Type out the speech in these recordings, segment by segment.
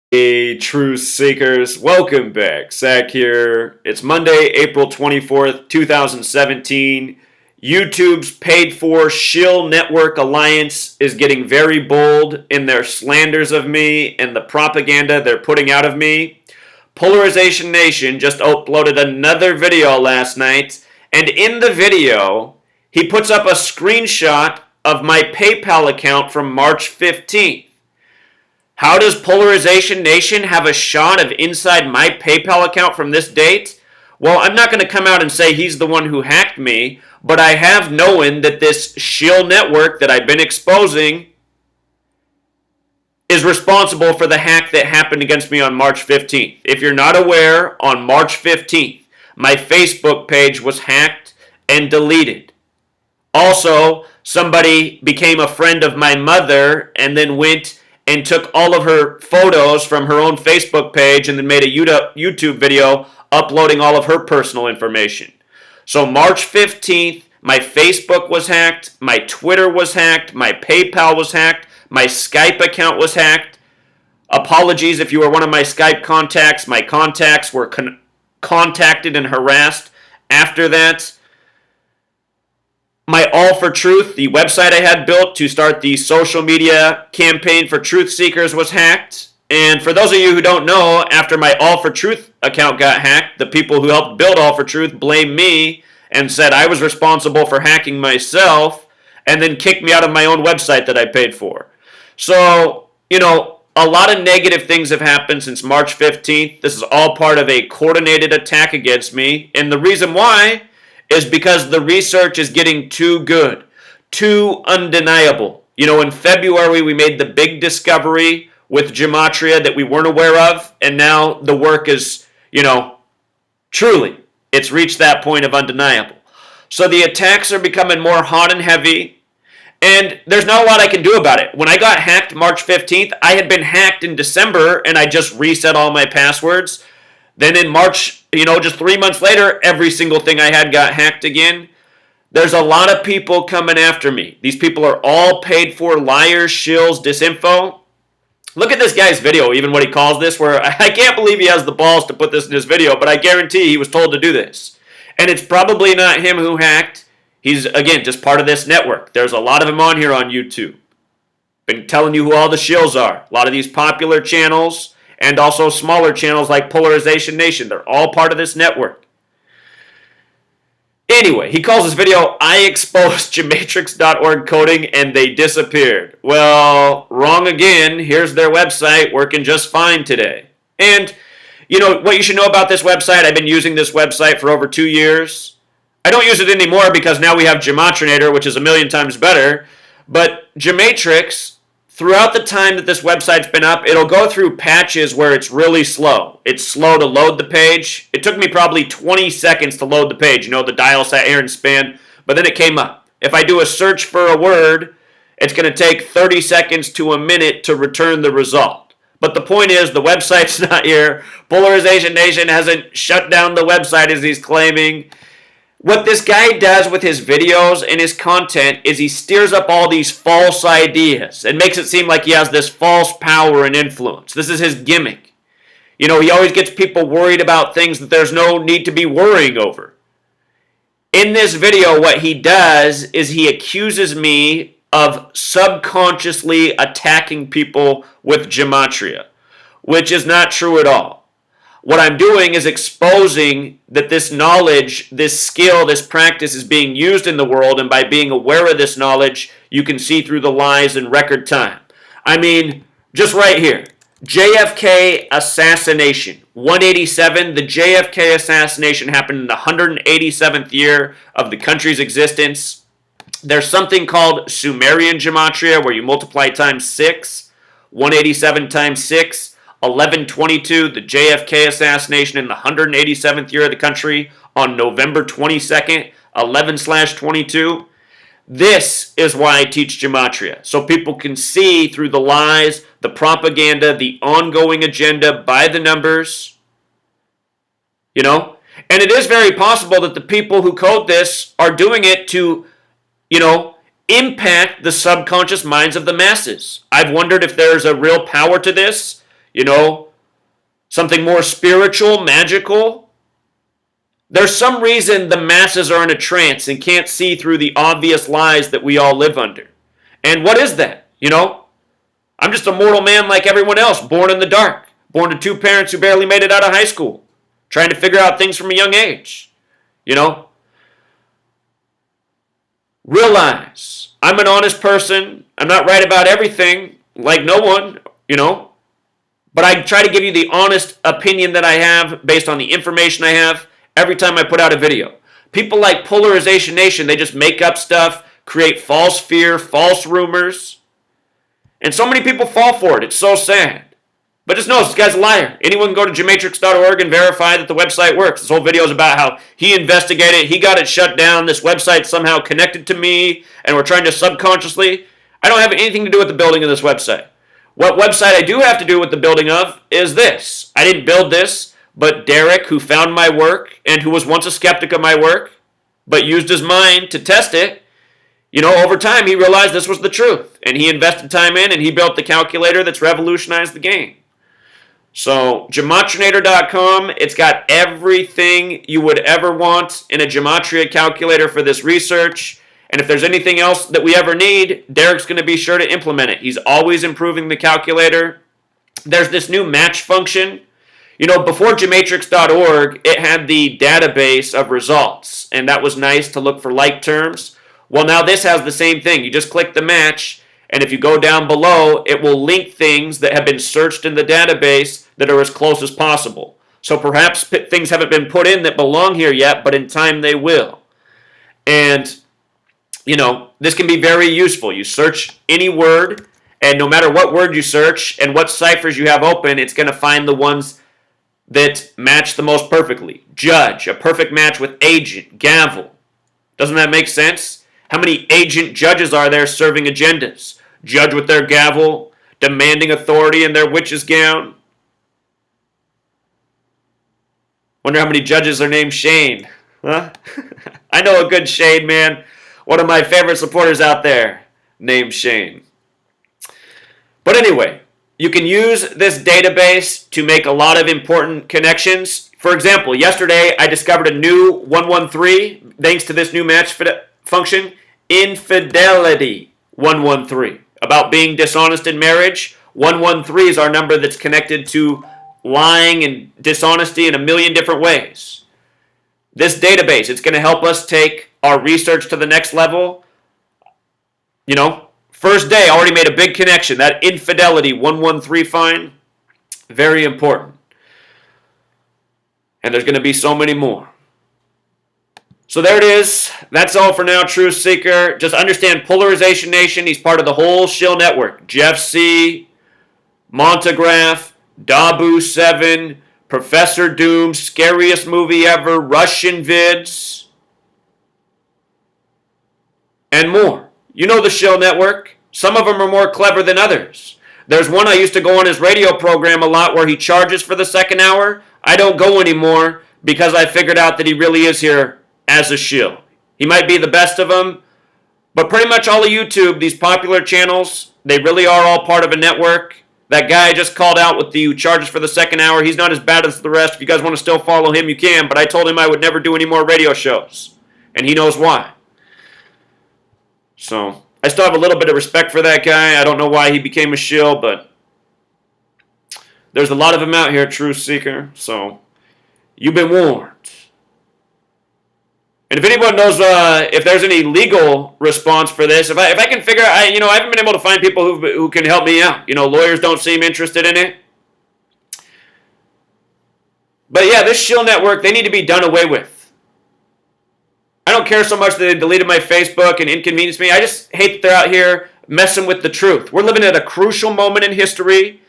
Hey, truth seekers, welcome back. Zach here. It's Monday, April 24th, 2017. YouTube's paid for Shill Network Alliance is getting very bold in their slanders of me and the propaganda they're putting out of me. Polarization Nation just uploaded another video last night, and in the video, he puts up a screenshot of my PayPal account from March 15th. How does Polarization Nation have a shot of inside my PayPal account from this date? Well, I'm not going to come out and say he's the one who hacked me, but I have known that this Shill Network that I've been exposing is responsible for the hack that happened against me on March 15th. If you're not aware, on March 15th, my Facebook page was hacked and deleted. Also, somebody became a friend of my mother and then went and took all of her photos from her own Facebook page and then made a YouTube video uploading all of her personal information. So March 15th, my Facebook was hacked, my Twitter was hacked, my PayPal was hacked, my Skype account was hacked. Apologies if you were one of my Skype contacts. My contacts were contacted and harassed after that. My All for Truth, the website I had built to start the social media campaign for truth seekers, was hacked. And for those of you who don't know, after my All for Truth account got hacked, the people who helped build All for Truth blamed me and said I was responsible for hacking myself and then kicked me out of my own website that I paid for. So, a lot of negative things have happened since March 15th. This is all part of a coordinated attack against me. And the reason why is because the research is getting too good, too undeniable. In February, we made the big discovery with gematria that we weren't aware of, and now the work is, truly, it's reached that point of undeniable. So the attacks are becoming more hot and heavy, and there's not a lot I can do about it. When I got hacked March 15th, I had been hacked in December, and I just reset all my passwords. Then in March, just 3 months later, every single thing I had got hacked again. There's a lot of people coming after me. These people are all paid for liars, shills, disinfo. Look at this guy's video, even what he calls this, where I can't believe he has the balls to put this in his video, but I guarantee he was told to do this. And it's probably not him who hacked. He's, again, just part of this network. There's a lot of them on here on YouTube. Been telling you who all the shills are. A lot of these popular channels and also smaller channels like Polarization Nation. They're all part of this network. Anyway, he calls this video, I exposed gematrix.org coding and they disappeared. Well, wrong again. Here's their website working just fine today. And, what you should know about this website, I've been using this website for over 2 years. I don't use it anymore because now we have Gematrinator, which is a million times better. But Gematrix, throughout the time that this website's been up, it'll go through patches where it's really slow. It's slow to load the page. It took me probably 20 seconds to load the page. The dial sat here and spin, but then it came up. If I do a search for a word, it's going to take 30 seconds to a minute to return the result. But the point is, the website's not here. Polarization Nation hasn't shut down the website as he's claiming. What this guy does with his videos and his content is he steers up all these false ideas and makes it seem like he has this false power and influence. This is his gimmick. He always gets people worried about things that there's no need to be worrying over. In this video, what he does is he accuses me of subconsciously attacking people with gematria, which is not true at all. What I'm doing is exposing that this knowledge, this skill, this practice is being used in the world, and by being aware of this knowledge, you can see through the lies in record time. I mean, just right here, JFK assassination, 187. The JFK assassination happened in the 187th year of the country's existence. There's something called Sumerian gematria, where you multiply times 6, 187 times 6. 1122, the JFK assassination in the 187th year of the country on November 22nd, 11/22. This is why I teach gematria, so people can see through the lies, the propaganda, the ongoing agenda by the numbers. And it is very possible that the people who code this are doing it to, impact the subconscious minds of the masses. I've wondered if there's a real power to this. you know, something more spiritual, magical. There's some reason the masses are in a trance and can't see through the obvious lies that we all live under. And what is that? I'm just a mortal man like everyone else, born in the dark, born to two parents who barely made it out of high school, trying to figure out things from a young age. Realize I'm an honest person. I'm not right about everything, like no one, but I try to give you the honest opinion that I have based on the information I have every time I put out a video. People like Polarization Nation, they just make up stuff, create false fear, false rumors, and so many people fall for it. It's so sad. But just know this guy's a liar. Anyone can go to gematrix.org and verify that the website works. This whole video is about how he investigated, he got it shut down, this website somehow connected to me, and we're trying to subconsciously. I don't have anything to do with the building of this website. What website I do have to do with the building of is this. I didn't build this, but Derek, who found my work and who was once a skeptic of my work, but used his mind to test it, over time he realized this was the truth. And he invested time in and he built the calculator that's revolutionized the game. So, gematrinator.com, it's got everything you would ever want in a gematria calculator for this research. And if there's anything else that we ever need, Derek's going to be sure to implement it. He's always improving the calculator. There's this new match function. Before gematrix.org, it had the database of results, and that was nice to look for like terms. Well, now this has the same thing. You just click the match, and if you go down below, it will link things that have been searched in the database that are as close as possible. So perhaps things haven't been put in that belong here yet, but in time they will. And, this can be very useful. You search any word, and no matter what word you search and what ciphers you have open, it's going to find the ones that match the most perfectly. Judge, a perfect match with agent, gavel. Doesn't that make sense? How many agent judges are there serving agendas? Judge with their gavel, demanding authority in their witch's gown. Wonder how many judges are named Shane. Huh? I know a good Shane, man. One of my favorite supporters out there named Shane. But anyway, you can use this database to make a lot of important connections. For example, yesterday I discovered a new 113 thanks to this new match function, infidelity 113. About being dishonest in marriage, 113 is our number that's connected to lying and dishonesty in a million different ways. This database, it's going to help us take our research to the next level. First day, I already made a big connection. That infidelity 113 find, very important. And there's going to be so many more. So there it is. That's all for now, Truth Seeker. Just understand Polarization Nation. He's part of the whole Shill Network. Jeff C., Montagraph, Dabu 7, Professor Doom, Scariest Movie Ever, Russian Vids, and more. You know the Shill Network. Some of them are more clever than others. There's one I used to go on his radio program a lot where he charges for the second hour. I don't go anymore because I figured out that he really is here as a shill. He might be the best of them, but pretty much all of YouTube, these popular channels, they really are all part of a network. That guy I just called out with the charges for the second hour, he's not as bad as the rest. If you guys want to still follow him, you can, but I told him I would never do any more radio shows, and he knows why. So, I still have a little bit of respect for that guy. I don't know why he became a shill, but there's a lot of them out here, Truth Seeker, so you've been warned. And if anyone knows if there's any legal response for this, if I can figure out, I haven't been able to find people who can help me out. Lawyers don't seem interested in it. But yeah, this Shill Network, they need to be done away with. I don't care so much that they deleted my Facebook and inconvenienced me. I just hate that they're out here messing with the truth. We're living at a crucial moment in history.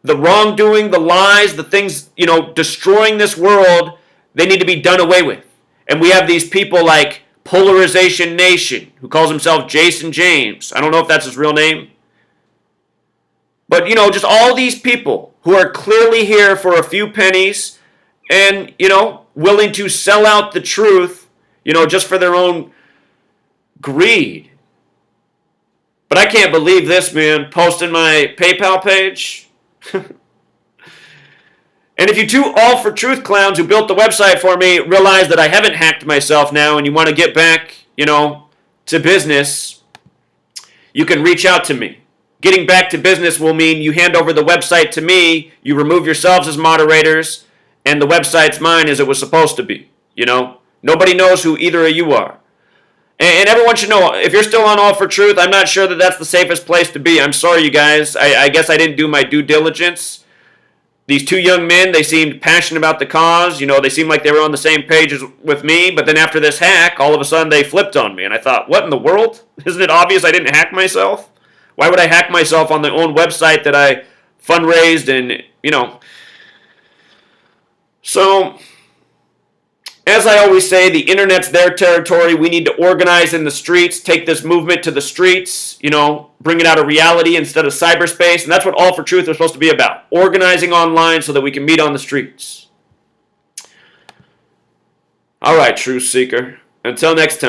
The wrongdoing, the lies, the things, destroying this world, they need to be done away with. And we have these people like Polarization Nation, who calls himself Jason James. I don't know if that's his real name. But, just all these people who are clearly here for a few pennies and, willing to sell out the truth, just for their own greed. But I can't believe this, man. Posting my PayPal page. And if you two All for Truth clowns who built the website for me realize that I haven't hacked myself now and you want to get back, to business, you can reach out to me. Getting back to business will mean you hand over the website to me, you remove yourselves as moderators, and the website's mine as it was supposed to be. Nobody knows who either of you are. And everyone should know, if you're still on All for Truth, I'm not sure that that's the safest place to be. I'm sorry, you guys. I guess I didn't do my due diligence. These two young men, they seemed passionate about the cause. They seemed like they were on the same page with me. But then after this hack, all of a sudden they flipped on me. And I thought, what in the world? Isn't it obvious I didn't hack myself? Why would I hack myself on the own website that I fundraised and, So, as I always say, the internet's their territory. We need to organize in the streets, take this movement to the streets, bring it out of reality instead of cyberspace. And that's what All for Truth is supposed to be about. Organizing online so that we can meet on the streets. All right, Truth Seeker. Until next time.